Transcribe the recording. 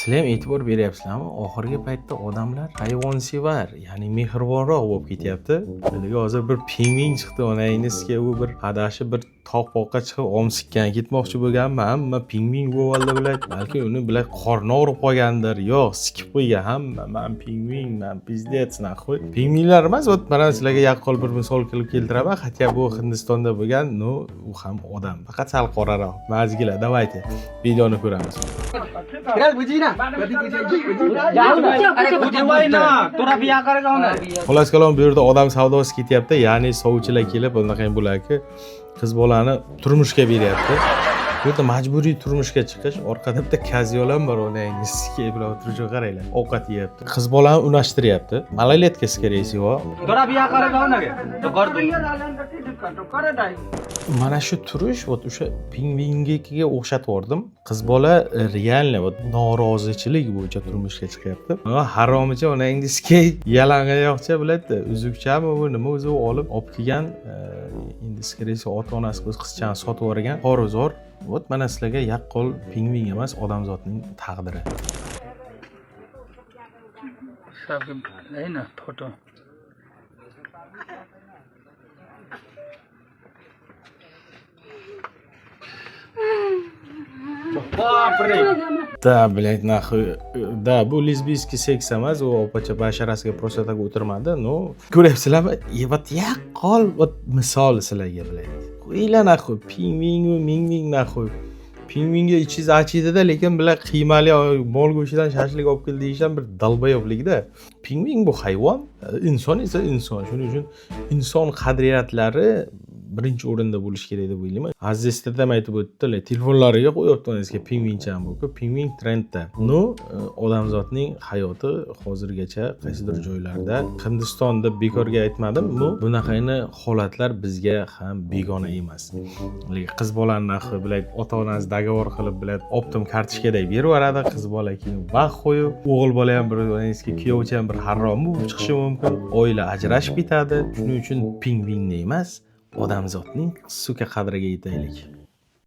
Sizlar ham e'tibor beryapsizlarmi? Oxirgi paytda odamlar hayvonsevar, ya'ni mehribonroq bo'lib ketyapti. Bizga hozir bir pingvin chiqdi, onangizga u bir adashi bir tog' boqqa chiqib omsikkan ketmoqchi bo'lganman. Hamma pingvin bo'ldi bilan, balki uni bilan qorni og'rib qolgandir, yo'q, sikib qo'ygan. Hamma men pingvin, men pizdets naqo'y. Pingvinlar emas, mana sizlarga yaqqol bir misol qilib keltiraman. Hatto bu Hindistonda bo'lgan, u ham odam. Faqat sal qoraroq. Mazgilar, давайте videoni ko'ramiz. Xullas kalom, bu yerda odam savdosi ketyapti, ya'ni sovchilar kelib bunaqangi bularga qiz bolani turmushga beryapti. Bu yerda majburiy turmushga chiqish, orqada bitta kazyol ham bor, onangizga bilan o'tirishga qaranglar. Ovqat yeyapti. Qiz bolani unashtiryapti. Malolyetka skорее всего. Mana shu turish, o'sha pingvinga o'xshatib yubordim. Qiz bola realni norozichilik bo'yicha turmushga chiqyapti. Haromicha onangizga yalangoyoqcha biladi, uzukchami bu nima o'zi olib kelgan, endi skорее всего ota-onasi o'z qizchani sotib yuborgan. Qorozor. Mana sizlarga yaqqol pingvin emas, odamzodning taqdiri. Aynan foto. Da, блядь, нахуй. Da, bu lesbiyskiy seks emas, u opacha basharasiga prostataga o'tirmadi. No, ko'ryapsizlarmi? Вот yaqqol misol sizlarga, блядь. Qo'yinglar naqo'y, pingvin naqo'y. Pingvinga ichingiz achiydi-da, lekin bilan qiymali mol go'shtidan shashlik olib keldi deyishdan bir dalbayoblikda. Pingvin bu hayvon, inson esa inson. Shuning uchun inson qadriyatlari birinchi o'rinda bo'lish kerak deb o'ylayman. Aziz ham aytib o'tdilar, telefonlariga qo'yapti onangizga pingvincham bu. Pingvin trendda. Odamzodning hayoti hozirgacha qaysidir joylarda, Hindistonda bekorga aytmadim, bunaqangi holatlar bizga ham begona emas. Lekin qiz bolani narxi bilan ota-onasi dogovor qilib bilan optim kartochkada berib yuboradi, qiz bola keyin vaqt qo'yib, o'g'il bola ham bir onangizga kuyovchi ham bir harom bo'lib chiqishi mumkin. Oila ajrashib ketadi. Shuning uchun pingvinni emas, odamzodning suka qadriga yetaylik.